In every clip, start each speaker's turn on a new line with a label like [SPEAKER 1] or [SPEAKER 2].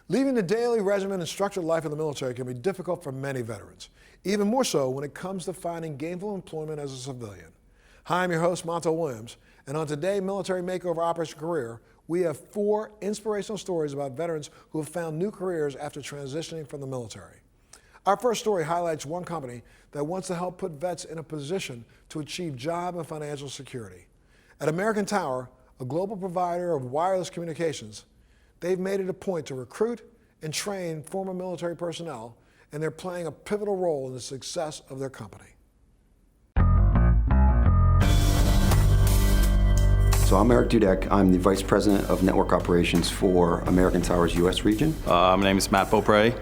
[SPEAKER 1] Leaving the daily regimen and structured life in the military can be difficult for many veterans, even more so when it comes to finding gainful employment as a civilian. Hi, I'm your host, Montel Williams, and on today's Military Makeover Operation Career, we have 4 inspirational stories about veterans who have found new careers after transitioning from the military. Our first story highlights one company that wants to help put vets in a position to achieve job and financial security. At American Tower, a global provider of wireless communications, they've made it a point to recruit and train former military personnel, and they're playing a pivotal role in the success of their company.
[SPEAKER 2] So I'm Eric Dudek. I'm the Vice President of Network Operations for American Tower's U.S. region.
[SPEAKER 3] My name is Matt Beaupre.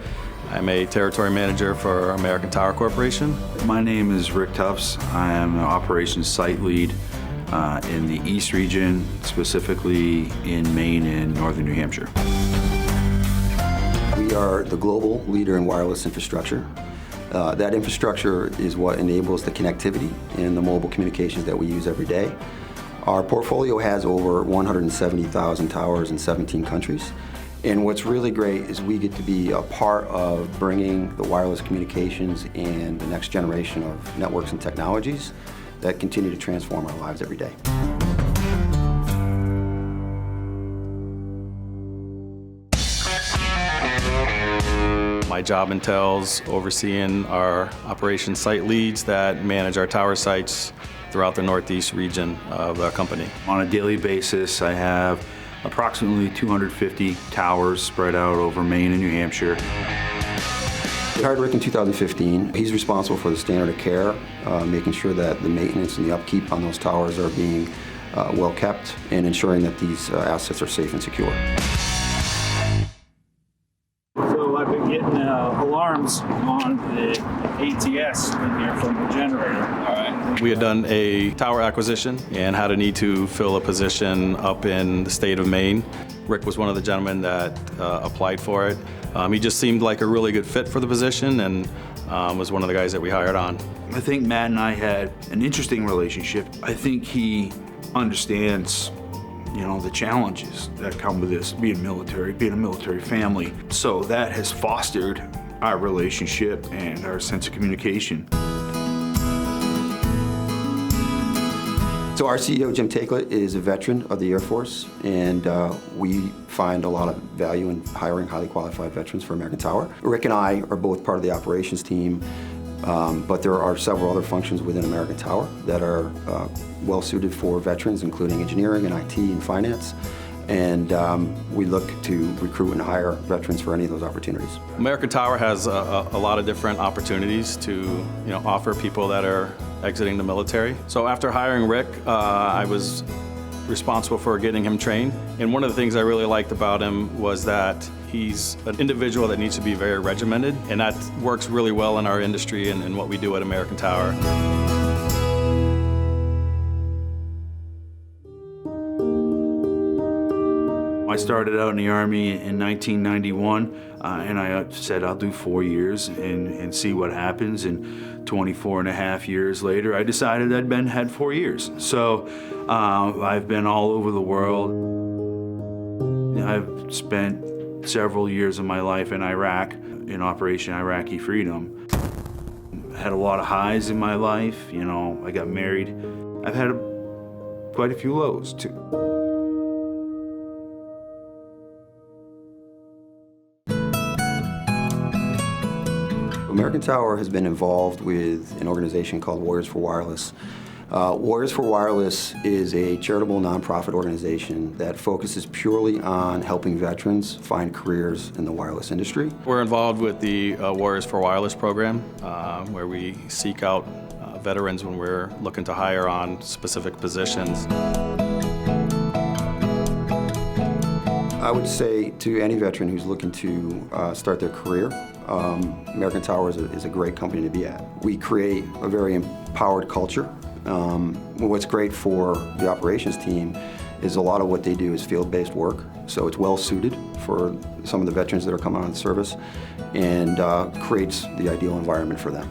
[SPEAKER 3] I'm a Territory Manager for American Tower Corporation.
[SPEAKER 4] My name is Rick Tufts. I am an Operations Site Lead in the East region, specifically in Maine and Northern New Hampshire.
[SPEAKER 2] We are the global leader in wireless infrastructure. That infrastructure is what enables the connectivity and the mobile communications that we use every day. Our portfolio has over 170,000 towers in 17 countries. And what's really great is we get to be a part of bringing the wireless communications and the next generation of networks and technologies that continue to transform our lives every day.
[SPEAKER 3] My job entails overseeing our operations site leads that manage our tower sites throughout the Northeast region of our company.
[SPEAKER 4] On a daily basis, I have approximately 250 towers spread out over Maine and New Hampshire.
[SPEAKER 2] We hired Rick in 2015. He's responsible for the standard of care, making sure that the maintenance and the upkeep on those towers are being well kept, and ensuring that these assets are safe and secure.
[SPEAKER 5] So I've been getting alarms on the ATS in here from the generator. All right.
[SPEAKER 3] We had done a tower acquisition and had a need to fill a position up in the state of Maine. Rick was one of the gentlemen that applied for it. He just seemed like a really good fit for the position and was one of the guys that we hired on.
[SPEAKER 4] I think Matt and I had an interesting relationship. I think he understands, the challenges that come with this, being a military family. So that has fostered our relationship and our sense of communication.
[SPEAKER 2] So our CEO, Jim Takelett, is a veteran of the Air Force, and we find a lot of value in hiring highly qualified veterans for American Tower. Rick and I are both part of the operations team, but there are several other functions within American Tower that are well suited for veterans, including engineering and IT and finance. And we look to recruit and hire veterans for any of those opportunities.
[SPEAKER 3] American Tower has a lot of different opportunities to offer people that are exiting the military. So after hiring Rick, I was responsible for getting him trained. And one of the things I really liked about him was that he's an individual that needs to be very regimented, and that works really well in our industry and what we do at American Tower.
[SPEAKER 4] I started out in the Army in 1991, and I said I'll do 4 years and see what happens. And 24 and a half years later, I decided I'd had 4 years. So I've been all over the world. I've spent several years of my life in Iraq, in Operation Iraqi Freedom. Had a lot of highs in my life. I got married. I've had quite a few lows too.
[SPEAKER 2] American Tower has been involved with an organization called Warriors for Wireless. Warriors for Wireless is a charitable nonprofit organization that focuses purely on helping veterans find careers in the wireless industry.
[SPEAKER 3] We're involved with the Warriors for Wireless program, where we seek out veterans when we're looking to hire on specific positions.
[SPEAKER 2] I would say to any veteran who's looking to start their career, American Tower is a great company to be at. We create a very empowered culture. What's great for the operations team is a lot of what they do is field-based work, so it's well suited for some of the veterans that are coming out of the service, and creates the ideal environment for them.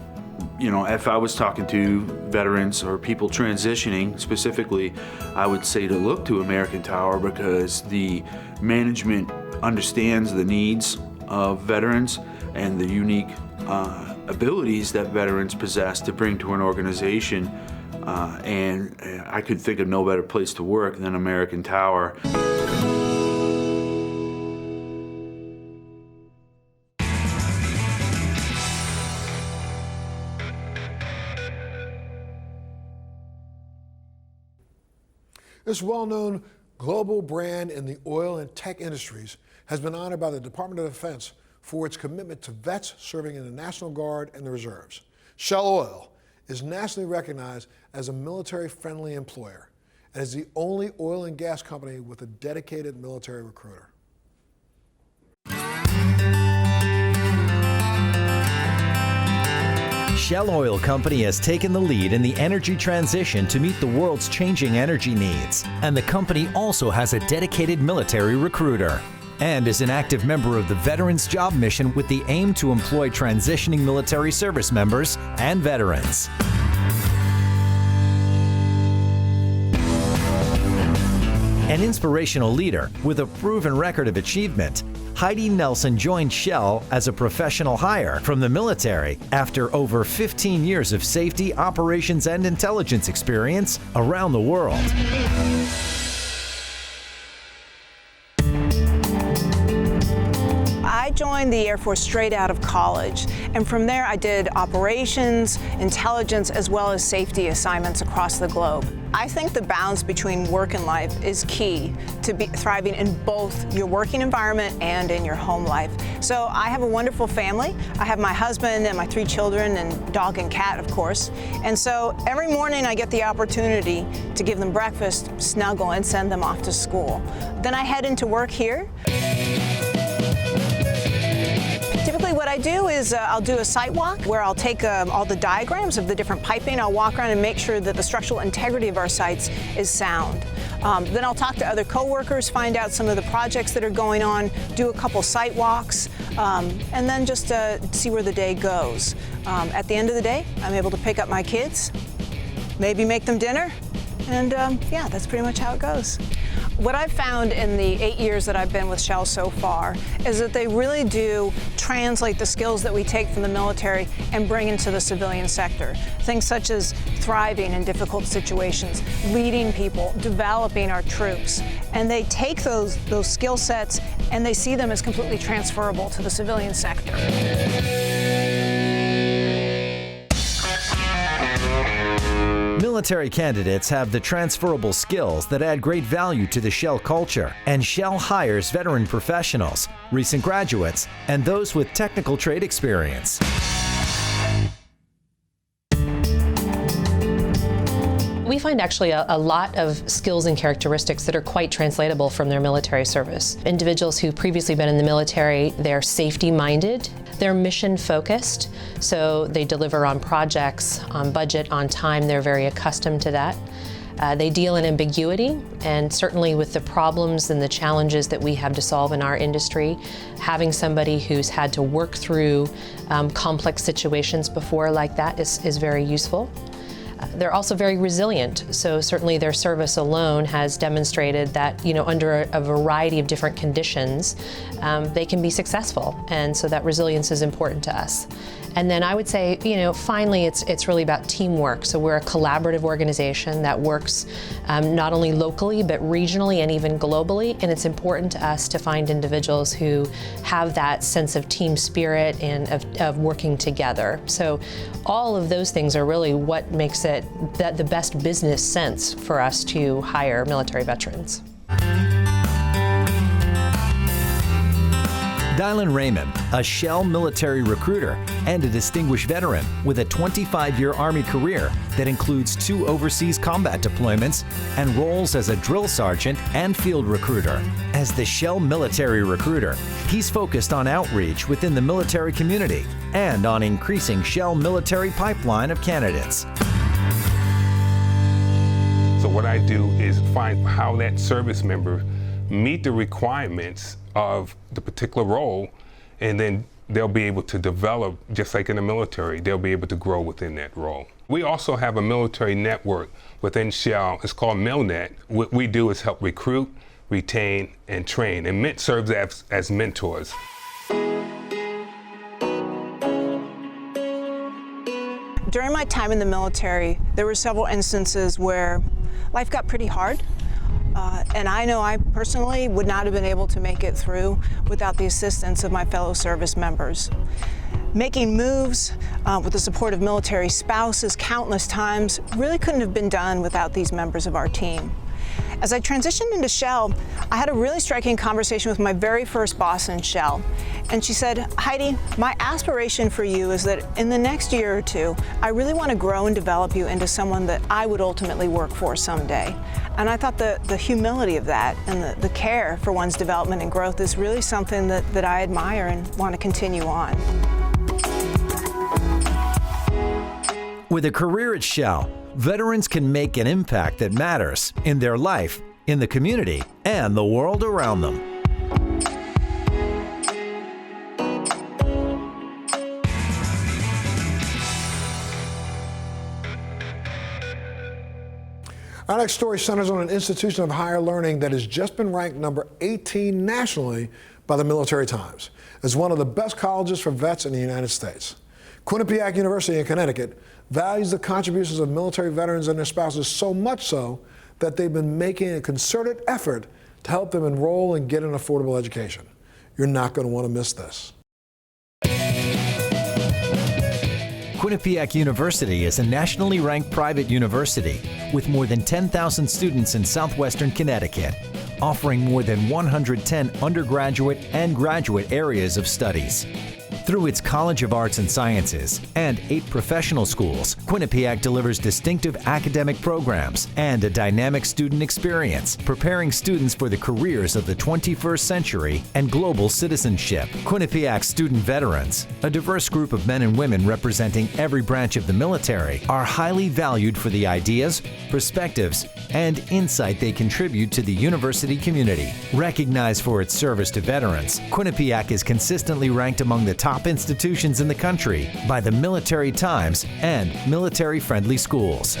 [SPEAKER 4] If I was talking to veterans or people transitioning specifically, I would say to look to American Tower because the management understands the needs of veterans and the unique abilities that veterans possess to bring to an organization. And I could think of no better place to work than American Tower.
[SPEAKER 1] This well-known global brand in the oil and tech industries has been honored by the Department of Defense for its commitment to vets serving in the National Guard and the Reserves. Shell Oil is nationally recognized as a military-friendly employer and is the only oil and gas company with a dedicated military recruiter.
[SPEAKER 6] Shell Oil Company has taken the lead in the energy transition to meet the world's changing energy needs. And the company also has a dedicated military recruiter and is an active member of the Veterans Job Mission with the aim to employ transitioning military service members and veterans. An inspirational leader with a proven record of achievement, Heidi Nelson joined Shell as a professional hire from the military after over 15 years of safety, operations, and intelligence experience around the world.
[SPEAKER 7] I joined the Air Force straight out of college, and from there I did operations, intelligence, as well as safety assignments across the globe. I think the balance between work and life is key to be thriving in both your working environment and in your home life. So I have a wonderful family. I have my husband and my 3 children and dog and cat, of course. And so every morning I get the opportunity to give them breakfast, snuggle, and send them off to school. Then I head into work here. Typically what I do is I'll do a site walk where I'll take all the diagrams of the different piping. I'll walk around and make sure that the structural integrity of our sites is sound. Then I'll talk to other coworkers, find out some of the projects that are going on, do a couple site walks, and then just see where the day goes. At the end of the day, I'm able to pick up my kids, maybe make them dinner, and yeah, that's pretty much how it goes. What I've found in the 8 years that I've been with Shell so far is that they really do translate the skills that we take from the military and bring into the civilian sector. Things such as thriving in difficult situations, leading people, developing our troops. And they take those skill sets and they see them as completely transferable to the civilian sector.
[SPEAKER 6] Military candidates have the transferable skills that add great value to the Shell culture, and Shell hires veteran professionals, recent graduates, and those with technical trade experience.
[SPEAKER 8] We find actually a lot of skills and characteristics that are quite translatable from their military service. Individuals who've previously been in the military, they're safety-minded, they're mission-focused, so they deliver on projects, on budget, on time. They're very accustomed to that. They deal in ambiguity, and certainly with the problems and the challenges that we have to solve in our industry, having somebody who's had to work through complex situations before like that is very useful. They're also very resilient, so certainly their service alone has demonstrated that, under a variety of different conditions, they can be successful, and so that resilience is important to us. And then I would say, finally, it's really about teamwork. So we're a collaborative organization that works not only locally, but regionally and even globally. And it's important to us to find individuals who have that sense of team spirit and of working together. So all of those things are really what makes it the best business sense for us to hire military veterans.
[SPEAKER 6] Dylan Raymond, a Shell military recruiter and a distinguished veteran with a 25-year Army career that includes 2 overseas combat deployments and roles as a drill sergeant and field recruiter. As the Shell military recruiter, he's focused on outreach within the military community and on increasing Shell military pipeline of candidates.
[SPEAKER 9] So what I do is find how that service member meet the requirements of the particular role, and then they'll be able to develop, just like in the military, they'll be able to grow within that role. We also have a military network within Shell. It's called MilNet. What we do is help recruit, retain, and train. And Mint serves as mentors.
[SPEAKER 7] During my time in the military, there were several instances where life got pretty hard. And I know I personally would not have been able to make it through without the assistance of my fellow service members. Making moves with the support of military spouses countless times really couldn't have been done without these members of our team. As I transitioned into Shell, I had a really striking conversation with my very first boss in Shell. And she said, Heidi, my aspiration for you is that in the next year or two, I really want to grow and develop you into someone that I would ultimately work for someday. And I thought the humility of that and the care for one's development and growth is really something that I admire and want to continue on.
[SPEAKER 6] With a career at Shell, veterans can make an impact that matters in their life, in the community, and the world around them.
[SPEAKER 1] Our next story centers on an institution of higher learning that has just been ranked number 18 nationally by the Military Times as one of the best colleges for vets in the United States. Quinnipiac University in Connecticut values the contributions of military veterans and their spouses so much so that they've been making a concerted effort to help them enroll and get an affordable education. You're not going to want to miss this.
[SPEAKER 6] Quinnipiac University is a nationally ranked private university with more than 10,000 students in southwestern Connecticut, offering more than 110 undergraduate and graduate areas of studies. Through its College of Arts and Sciences and 8 professional schools, Quinnipiac delivers distinctive academic programs and a dynamic student experience, preparing students for the careers of the 21st century and global citizenship. Quinnipiac student veterans, a diverse group of men and women representing every branch of the military, are highly valued for the ideas, perspectives, and insight they contribute to the university community. Recognized for its service to veterans, Quinnipiac is consistently ranked among the top institutions in the country by the Military Times and military-friendly schools.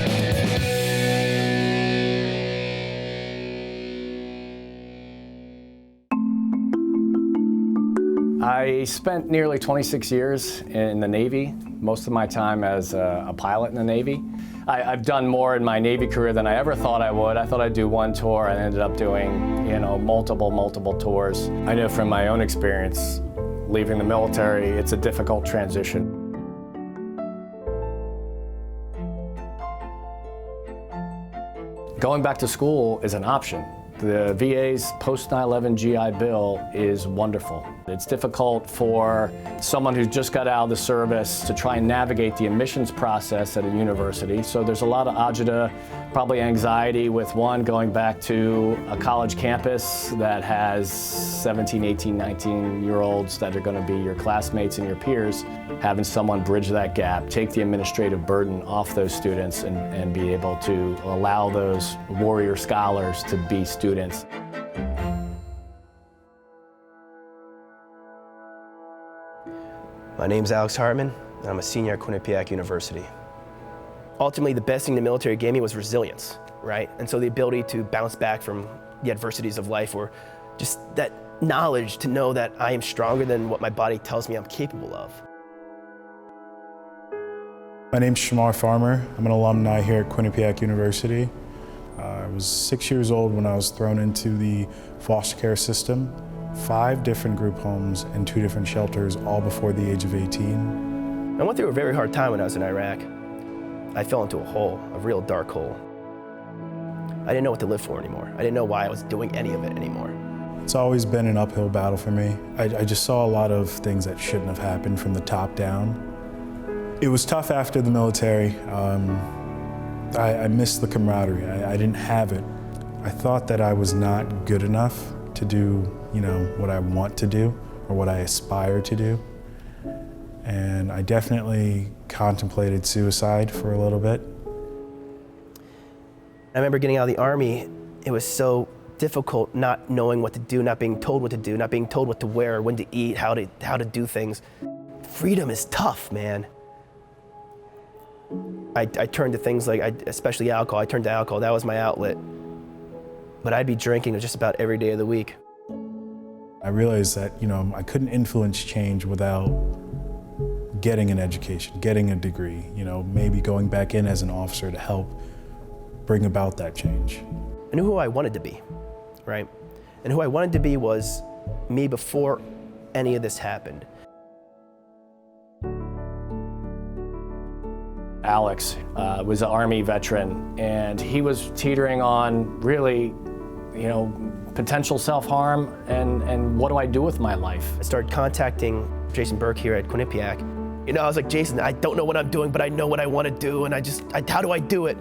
[SPEAKER 10] I spent nearly 26 years in the Navy, most of my time as a pilot in the Navy. I've done more in my Navy career than I ever thought I would. I thought I'd do one tour and ended up doing, multiple tours. I know from my own experience, leaving the military, it's a difficult transition. Going back to school is an option. The VA's post 9/11 GI Bill is wonderful. It's difficult for someone who just got out of the service to try and navigate the admissions process at a university. So there's a lot of agita, probably anxiety with one going back to a college campus that has 17, 18, 19-year-olds that are going to be your classmates and your peers. Having someone bridge that gap, take the administrative burden off those students and be able to allow those warrior scholars to be students.
[SPEAKER 11] My name's Alex Hartman, and I'm a senior at Quinnipiac University. Ultimately, the best thing the military gave me was resilience, right? And so the ability to bounce back from the adversities of life, or just that knowledge to know that I am stronger than what my body tells me I'm capable of.
[SPEAKER 12] My name's Shamar Farmer. I'm an alumni here at Quinnipiac University. I was 6 years old when I was thrown into the foster care system. 5 different group homes and 2 different shelters, all before the age of 18.
[SPEAKER 11] I went through a very hard time when I was in Iraq. I fell into a hole, a real dark hole. I didn't know what to live for anymore. I didn't know why I was doing any of it anymore.
[SPEAKER 12] It's always been an uphill battle for me. I just saw a lot of things that shouldn't have happened from the top down. It was tough after the military. I missed the camaraderie. I didn't have it. I thought that I was not good enough to do, what I want to do or what I aspire to do. And I definitely contemplated suicide for a little bit.
[SPEAKER 11] I remember getting out of the Army. It was so difficult not knowing what to do, not being told what to do, not being told what to wear, when to eat, how to do things. Freedom is tough, man. I turned to things like, especially alcohol. I turned to alcohol. That was my outlet. but I'd be drinking just about every day of the week.
[SPEAKER 12] I realized that, I couldn't influence change without getting an education, getting a degree, maybe going back in as an officer to help bring about that change.
[SPEAKER 11] I knew who I wanted to be, right? And who I wanted to be was me before any of this happened.
[SPEAKER 10] Alex was an Army veteran, and he was teetering on really, potential self-harm and what do I do with my life?
[SPEAKER 11] I started contacting Jason Burke here at Quinnipiac. I was like, Jason, I don't know what I'm doing, but I know what I want to do, and how do I do it?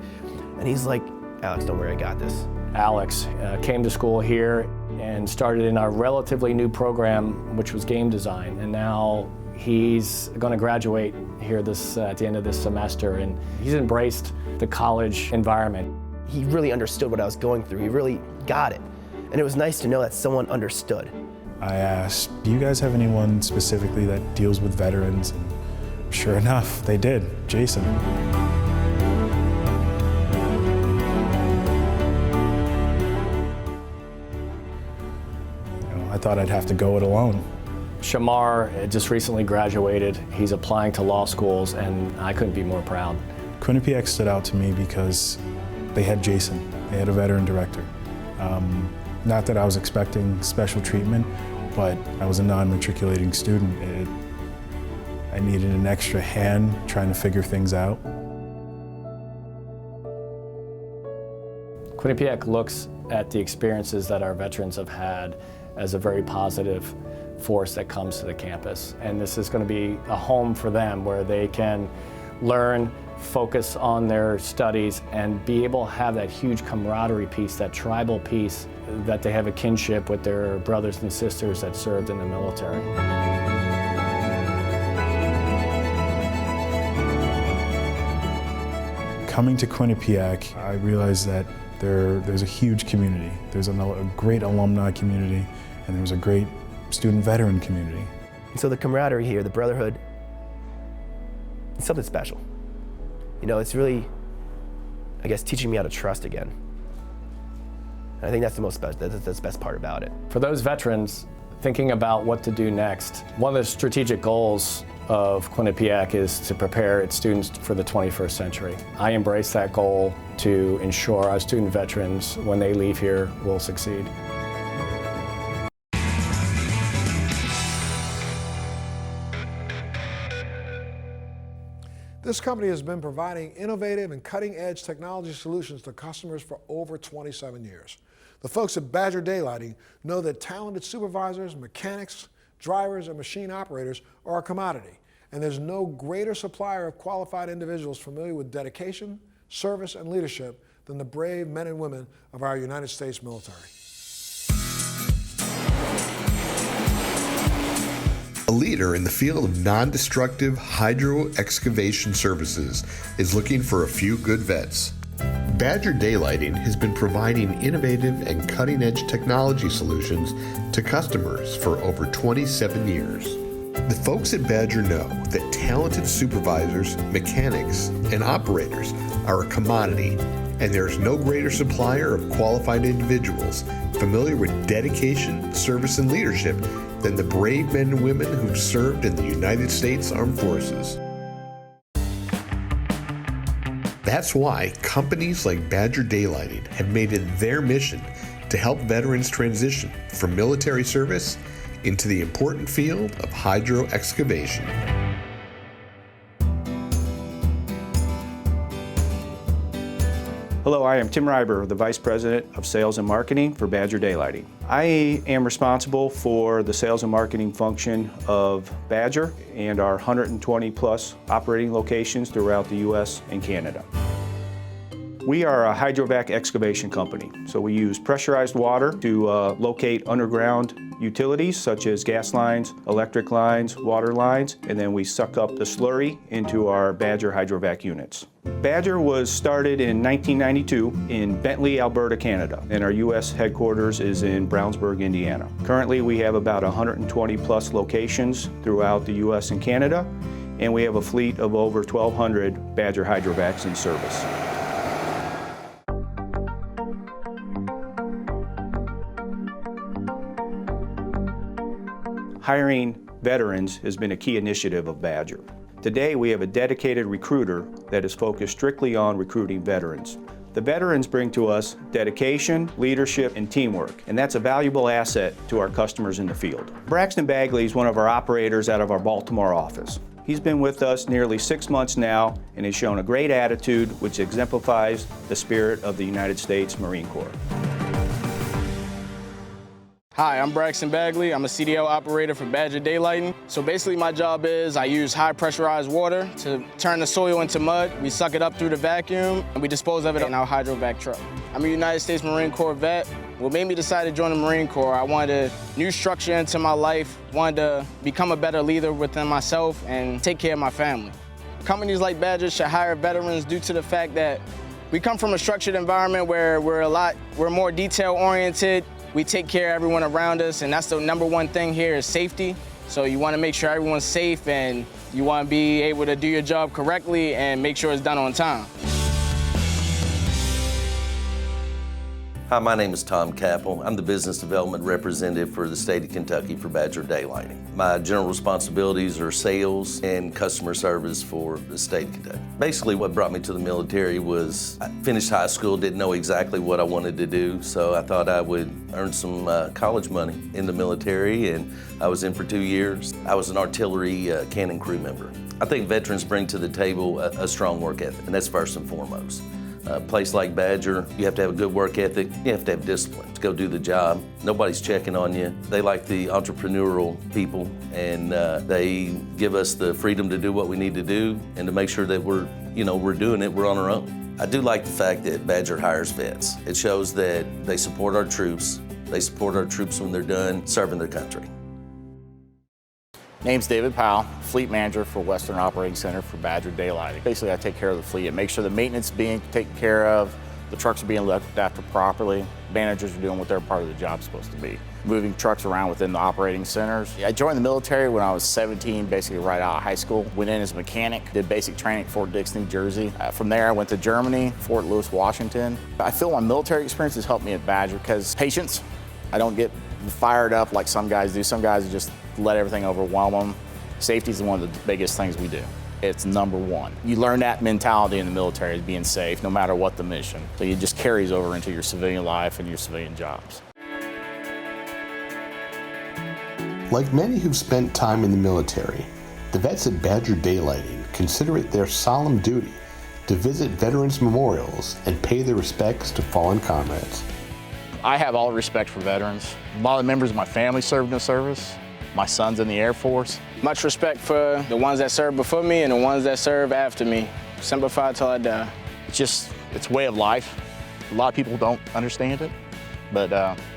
[SPEAKER 11] And he's like, Alex, don't worry, I got this. Alex came to school here and started in our relatively new program, which was game design, and now he's going to graduate here at the end of this semester, and he's embraced the college environment. He really understood what I was going through. He really got it, and it was nice to know that someone understood.
[SPEAKER 12] I asked, do you guys have anyone specifically that deals with veterans? And sure enough, they did, Jason. I thought I'd have to go it alone.
[SPEAKER 10] Shamar just recently graduated. He's applying to law schools, and I couldn't be more proud.
[SPEAKER 12] Quinnipiac stood out to me because they had Jason. They had a veteran director. Not that I was expecting special treatment, but I was a non-matriculating student. I needed an extra hand trying to figure things out.
[SPEAKER 10] Quinnipiac looks at the experiences that our veterans have had as a very positive force that comes to the campus. And this is going to be a home for them where they can learn, focus on their studies, and be able to have that huge camaraderie piece, that tribal piece, that they have a kinship with their brothers and sisters that served in the military.
[SPEAKER 12] Coming to Quinnipiac, I realized that there's a huge community. There's a great alumni community, and there's a great student veteran community.
[SPEAKER 11] So the camaraderie here, the brotherhood, it's something special. It's really, I guess, teaching me how to trust again. And I think that's the best part about it.
[SPEAKER 10] For those veterans thinking about what to do next, one of the strategic goals of Quinnipiac is to prepare its students for the 21st century. I embrace that goal to ensure our student veterans, when they leave here, will succeed.
[SPEAKER 1] This company has been providing innovative and cutting-edge technology solutions to customers for over 27 years. The folks at Badger Daylighting know that talented supervisors, mechanics, drivers, and machine operators are a commodity, and there's no greater supplier of qualified individuals familiar with dedication, service, and leadership than the brave men and women of our United States military.
[SPEAKER 13] A leader in the field of non-destructive hydro-excavation services is looking for a few good vets. Badger Daylighting has been providing innovative and cutting-edge technology solutions to customers for over 27 years. The folks at Badger know that talented supervisors, mechanics, and operators are a commodity, and there is no greater supplier of qualified individuals familiar with dedication, service, and leadership than the brave men and women who served in the United States Armed Forces. That's why companies like Badger Daylighting have made it their mission to help veterans transition from military service into the important field of hydro excavation.
[SPEAKER 14] Hello, I am Tim Reiber, the Vice President of Sales and Marketing for Badger Daylighting. I am responsible for the sales and marketing function of Badger and our 120 plus operating locations throughout the US and Canada. We are a hydrovac excavation company, so we use pressurized water to locate underground utilities such as gas lines, electric lines, water lines, and then we suck up the slurry into our Badger hydrovac units. Badger was started in 1992 in Bentley, Alberta, Canada, and our U.S. headquarters is in Brownsburg, Indiana. Currently, we have about 120 plus locations throughout the U.S. and Canada, and we have a fleet of over 1,200 Badger hydrovacs in service. Hiring veterans has been a key initiative of Badger. Today, we have a dedicated recruiter that is focused strictly on recruiting veterans. The veterans bring to us dedication, leadership, and teamwork, and that's a valuable asset to our customers in the field. Braxton Bagley is one of our operators out of our Baltimore office. He's been with us nearly 6 months now and has shown a great attitude which exemplifies the spirit of the United States Marine Corps.
[SPEAKER 15] Hi, I'm Braxton Bagley. I'm a CDL operator for Badger Daylighting. So basically my job is I use high pressurized water to turn the soil into mud. We suck it up through the vacuum and we dispose of it in our hydrovac truck. I'm a United States Marine Corps vet. What made me decide to join the Marine Corps, I wanted a new structure into my life, wanted to become a better leader within myself and take care of my family. Companies like Badger should hire veterans due to the fact that we come from a structured environment where we're more detail oriented. We take care of everyone around us, and that's the number one thing here is safety. So you want to make sure everyone's safe and you want to be able to do your job correctly and make sure it's done on time.
[SPEAKER 16] Hi, my name is Tom Capel. I'm the business development representative for the state of Kentucky for Badger Daylighting. My general responsibilities are sales and customer service for the state of Kentucky. Basically, what brought me to the military was I finished high school, didn't know exactly what I wanted to do, so I thought I would earn some college money in the military, and I was in for 2 years. I was an artillery cannon crew member. I think veterans bring to the table a strong work ethic, and that's first and foremost. A place like Badger, you have to have a good work ethic, you have to have discipline to go do the job. Nobody's checking on you. They like the entrepreneurial people, and they give us the freedom to do what we need to do and to make sure that we're doing it, we're on our own. I do like the fact that Badger hires vets. It shows that they support our troops. They support our troops when they're done serving their country.
[SPEAKER 17] Name's David Powell, Fleet Manager for Western Operating Center for Badger Daylighting. Basically, I take care of the fleet and make sure the maintenance is being taken care of, the trucks are being looked after properly, managers are doing what their part of the job is supposed to be. Moving trucks around within the operating centers. I joined the military when I was 17, basically right out of high school. Went in as a mechanic, did basic training at Fort Dix, New Jersey. From there, I went to Germany, Fort Lewis, Washington. I feel my military experience has helped me at Badger because patience. I don't get fired up like some guys do. Some guys just let everything overwhelm them. Safety is one of the biggest things we do. It's number one. You learn that mentality in the military, is being safe, no matter what the mission. So it just carries over into your civilian life and your civilian jobs.
[SPEAKER 13] Like many who've spent time in the military, the vets at Badger Daylighting consider it their solemn duty to visit veterans' memorials and pay their respects to fallen comrades.
[SPEAKER 17] I have all respect for veterans. A lot of members of my family served in the service. My son's in the Air Force.
[SPEAKER 15] Much respect for the ones that served before me and the ones that serve after me. Simplified till I die.
[SPEAKER 17] It's way of life. A lot of people don't understand it, but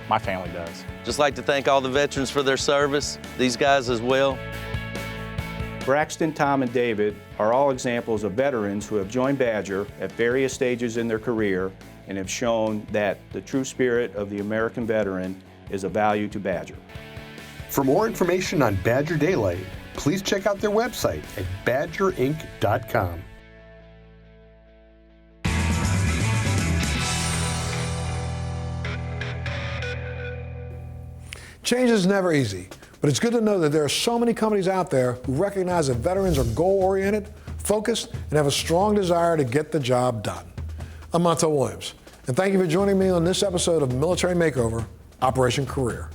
[SPEAKER 17] my family does.
[SPEAKER 16] Just like to thank all the veterans for their service, these guys as well.
[SPEAKER 14] Braxton, Tom, and David are all examples of veterans who have joined Badger at various stages in their career and have shown that the true spirit of the American veteran is a value to Badger.
[SPEAKER 13] For more information on Badger Daylighting, please check out their website at badgerinc.com.
[SPEAKER 1] Change is never easy, but it's good to know that there are so many companies out there who recognize that veterans are goal-oriented, focused, and have a strong desire to get the job done. I'm Montel Williams, and thank you for joining me on this episode of Military Makeover, Operation Career.